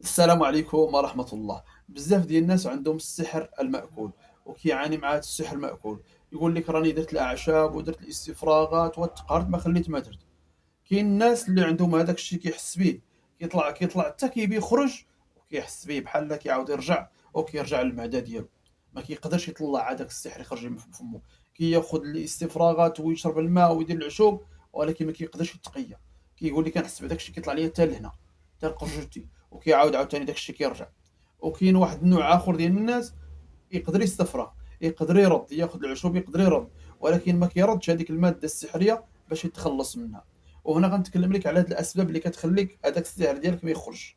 السلام عليكم ورحمة الله. بزاف ديال الناس عندهم السحر المأكول، وكيعاني مع هاد السحر المأكول. يقول لك راني درت الأعشاب ودرت الاستفراغات وتقهرت ما خليت ما درت. كاين الناس اللي عندهم هذاك الشيء كيحس به، كيطلع حتى كيبي يخرج وكيحس به بحال كيعاود يرجع وكيرجع للمعدة ديالو. ما كيقدرش يطلع هذاك السحر يخرج من فمه. كياخذ الاستفراغات ويشرب الماء ويدير العشوب، ولكن ما كيقدرش يتقيا. كيقول لي كنحس بهذاك الشيء كيطلع ليا حتى لهنا، حتى لقرجتي، وكيعاود عاوتاني داك الشيء كيرجع. وكاين واحد النوع اخر ديال الناس يقدر يستفرغ، يقدر يرد، ياخذ العشوب يقدر يرد، ولكن ما كيردش هذيك الماده السحريه باش يتخلص منها. وهنا غنتكلم لك على هاد الاسباب اللي كتخليك هذاك السحر ديالك ما يخرج،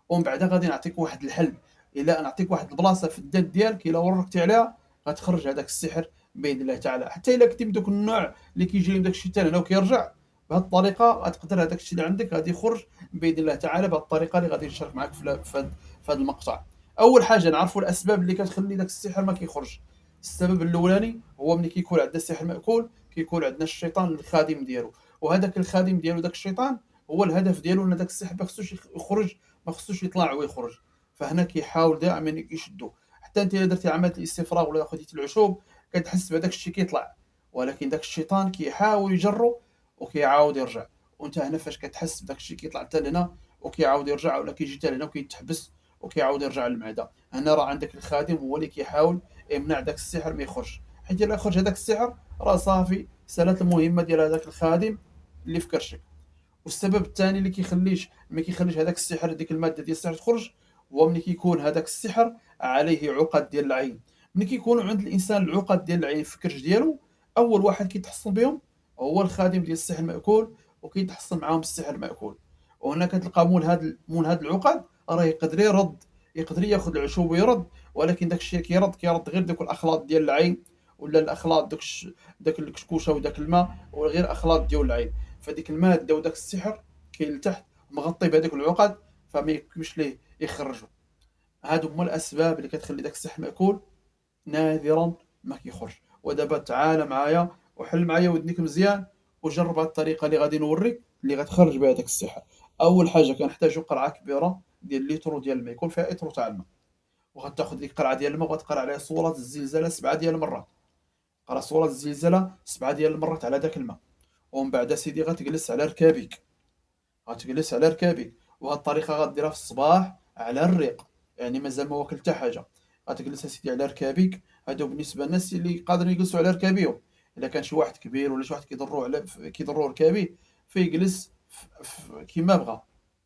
ومن بعد غادي نعطيك واحد الحل. الا نعطيك واحد البلاصه في الذات ديالك، الا وركتي عليها غتخرج هذاك السحر باذن الله تعالى. حتى الا كنتي بدوك النوع اللي كيجي من داك الشيء حتى هنا وكيرجع، بهذه الطريقه غتقدر هذاك الشيء اللي عندك غادي يخرج باذن الله تعالى، بهذه الطريقه اللي غادي نشارك معك في هذا المقطع. اول حاجه نعرفوا الاسباب اللي كتخلي داك السحر ما كيخرج. السبب الاولاني هو ملي كيكون عندنا السحر ماكول، كيكون عندنا الشيطان الخادم ديالو. وهذاك الخادم ديالو داك الشيطان هو الهدف ديالو ان داك السحر ما خصوش يخرج، ما خصوش يطلع ويخرج. فهنا كيحاول دائما يشدو. حتى انت الا درتي عمليه الاستفراغ ولا خديتي العشوب كتحس بهذاك الشيء كيطلع، ولكن داك الشيطان كيحاول يجرو وكيعاود يرجع. وانت هنا فاش كتحس بداك الشيء كيطلع حتى لهنا وكيعاود يرجع، ولا كيجي حتى لهنا وكيتحبس وكيعاود يرجع للمعده، هنا راه عندك الخادم هو اللي كيحاول يمنع داك السحر ما يخرج. حيت الا خرج هذاك السحر راه صافي سالات المهمه ديال هذاك الخادم اللي في كرشك. والسبب الثاني اللي ما كيخليش هذاك السحر، ديك الماده ديال السحر تخرج، هو ملي كيكون هذاك السحر عليه عقد ديال العين. ملي كيكونوا عند الانسان العقد ديال العين في الكرش ديالو، اول واحد كيتحصن بهم هو الخادم ديال السحر المأكول، وكيتحصن معاهم السحر المأكول. وهنا كتلقى مول هاد العقد راه يقدر يرد، يقدر ياخذ العشوب ويرد، ولكن داك الشيء كيرد غير دوك الاخلاط ديال العين، ولا الاخلاط داك الكشكوشه وداك الماء، وغير اخلاط ديال العين. فديك الماده وداك السحر كاين لتحت مغطي بهذيك العقد، فما يمكنش ليه يخرجوا. هادو هما الاسباب اللي كتخلي داك السحر ماكول نادرا ما كيخرج. ودابا تعال معايا وحل معايا ودنيك مزيان، وجرب هاد الطريقه اللي غادي نوريك اللي غتخرج بها داك السحر. اول حاجه كنحتاجو قرعه كبيره ديال لتر ديال الماء، يكون فيها اطرو تاع الماء. وغتاخذ ديك القرعه ديال الماء وغتقرا عليها سوره الزلزله 7 ديال المرات. قرا سوره الزلزله 7 ديال المرات على داك الماء. ومن بعد سيدي غتجلس على ركابك، غتجلس على ركابك. وهاد الطريقه غديرها في الصباح على الريق، يعني مازال ما واكل حتى حاجه. غتجلس اسيدي على ركابك. هادو بالنسبه للناس اللي قادرين يجلسوا على ركابيهم. الا كان شي واحد كبير ولا شي واحد كيضرو ركابيه، فيجلس كيما بغا.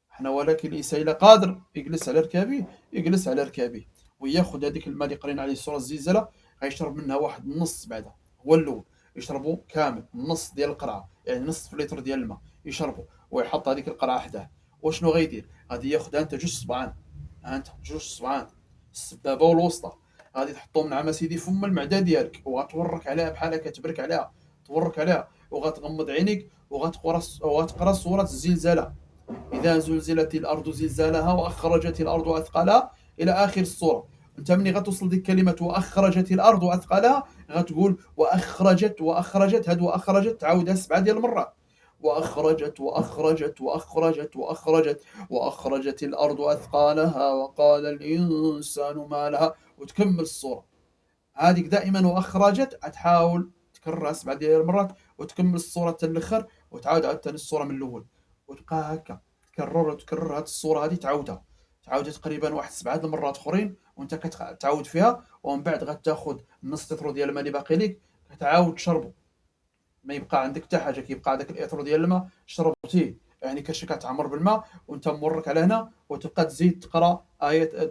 حنا ولكن الانسان الا قادر يجلس على ركابيه يجلس على ركابيه، وياخذ هذيك الماء اللي قرينا عليه سوره الزلزله، غيشرب منها واحد النص بعدا. هو الاول يشربوا كامل النص ديال القرعه، يعني نصف لتر ديال الماء يشربوا، ويحط هذيك القرعه حداه. وشنو غيدير؟ غادي ياخذ انت جوج صبعان، انت جوج صبعان، السبابه والوسطى، غادي تحطهم مع سيدي فم المعده ديالك، وغتورك عليها بحال هكا، تبرك عليها، تورك عليها، وغتغمض عينيك وغتقرا سوره الزلزله. إذا زلزلت الأرض زلزالها وأخرجت الأرض أثقالها إلى آخر السورة. أنت مني غتوصل ديك كلمة وأخرجت الأرض أثقالها غتقول وأخرجت هاد وأخرجت تعاودها 7 ديال المرات. وأخرجت الأرض أثقالها وقال الإنسان ما لها، وتكمل الصورة. هذيك دائما وأخرجت تحاول تكررها 7 ديال المرات، وتكمل الصورة حتى الآخر، وتعاود عاوتاني الصورة من الأول، وتبقى هكا تكرر وتكرر هاد الصورة هادي، تعاودها تقريبا واحد 7 د المرات اخرين، وانت كتعاود فيها. ومن بعد غتاخذ نص لتر ديال الماء اللي باقي ليك كتعاود تشربو. ما يبقى عندك حتى حاجه، كيبقى عندك الاطر ديال الماء شربتيه، يعني كرشك كتعمر بالماء وانت مورك على هنا، وتبقى تزيد تقرا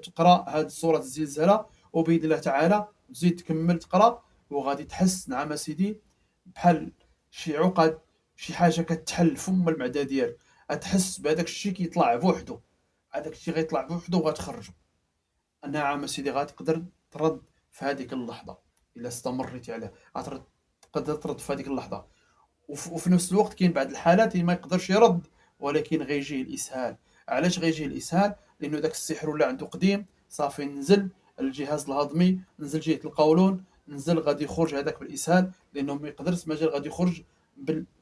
تقرا هاد سوره الزلزله، وباذن الله تعالى تزيد تكمل تقرا. وغادي تحس نعم سيدي بحال شي عقد، شي حاجه كتحل فم المعده ديالك. غتحس بهذاك الشيء كيطلع بوحدو، هذاك الشيء غيطلع بوحدو وغتخرجو. نعم سيدي غتقدر ترد في هذيك اللحظه. الا استمريتي عليه تقدر ترد في هذيك اللحظه. وفي نفس الوقت كاين بعض الحالات اللي ما يقدرش يرد، ولكن غيجيه الاسهال. علاش غيجيه الاسهال؟ لانه داك السحر ولا عنده قديم، صافي نزل الجهاز الهضمي، نزل جهه القولون، نزل غادي يخرج هذاك بالاسهال، لانه ما يقدرش مجال غادي يخرج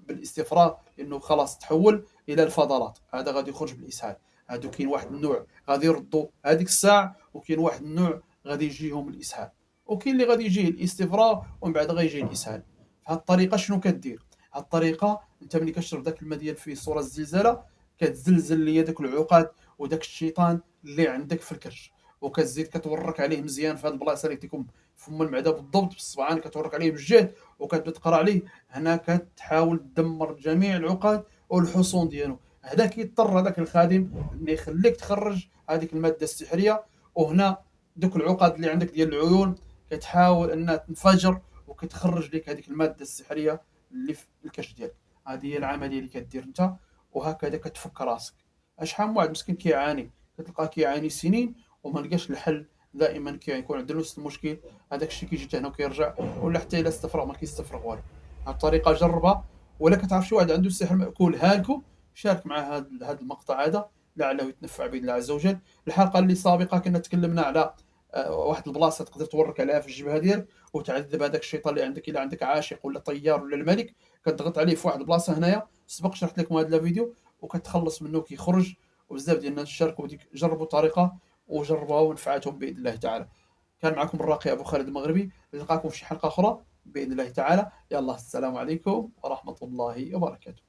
بالاستفراغ، لانه خلاص تحول الى الفضلات، هذا غادي يخرج بالاسهال. هادو كاين واحد النوع غادي يردوا هذيك الساعة، وكاين واحد النوع غادي يجيهم الإسهال، وكاين اللي غادي يجيه الاستفراغ ومن بعد غيجيه الإسهال. فهاد الطريقة شنو كدير؟ هاد الطريقة أنت ملي كتشرب داك الماء ديال فيه صورة الزلزلة، كتزلزل ليا داك العقد وداك الشيطان اللي عندك في الكرش، وكتزيد كتورك عليه مزيان في هاد البلاصة اللي تيكون فم المعدة بالضبط بالصبعان، كتورك عليه بالجهد وكتبدا تقرا عليه. هنا كتحاول تدمر جميع العقد والحصون ديالو. هذا كيضطر هذاك الخادم انه يخليك تخرج هذيك الماده السحريه، وهنا دوك العقد اللي عندك ديال العيون كتحاول انها تنفجر وكتخرج لك هذيك الماده السحريه اللي في الكرش ديالك. هذه هي العمليه اللي كدير انت، وهكذا كتفك راسك. شحال من واحد مسكين كيعاني، كتلقاه كيعاني سنين وما لقاش الحل، دائما كيكون عنده نفس المشكل. هذاك الشيء كيجي حتى هنا وكيرجع، ولا حتى الا استفرغ ما كيستفرغ والو. هاد الطريقه جربها، ولا كتعرف شي واحد عنده السحر مأكول هالكو، شارك مع هذا المقطع هذا لعله يتنفع باذن الله عز وجل. الحلقه اللي سابقه كنا تكلمنا على واحد البلاصه تقدر تورك عليها في الجبهه ديالك وتعذب هذاك الشيطان اللي عندك. الا عندك عاشق ولا طيار ولا الملك، كتضغط عليه في واحد البلاصه هنايا، سبق شرحت لكم هذا الفيديو، وكتخلص منه كيخرج. وبزاف ديال الناس شاركوا جربوا الطريقه وجربوها ونفعتهم باذن الله تعالى. كان معكم الراقي ابو خالد المغربي، نلقاكم في شي حلقه اخرى باذن الله تعالى. يلا السلام عليكم ورحمه الله وبركاته.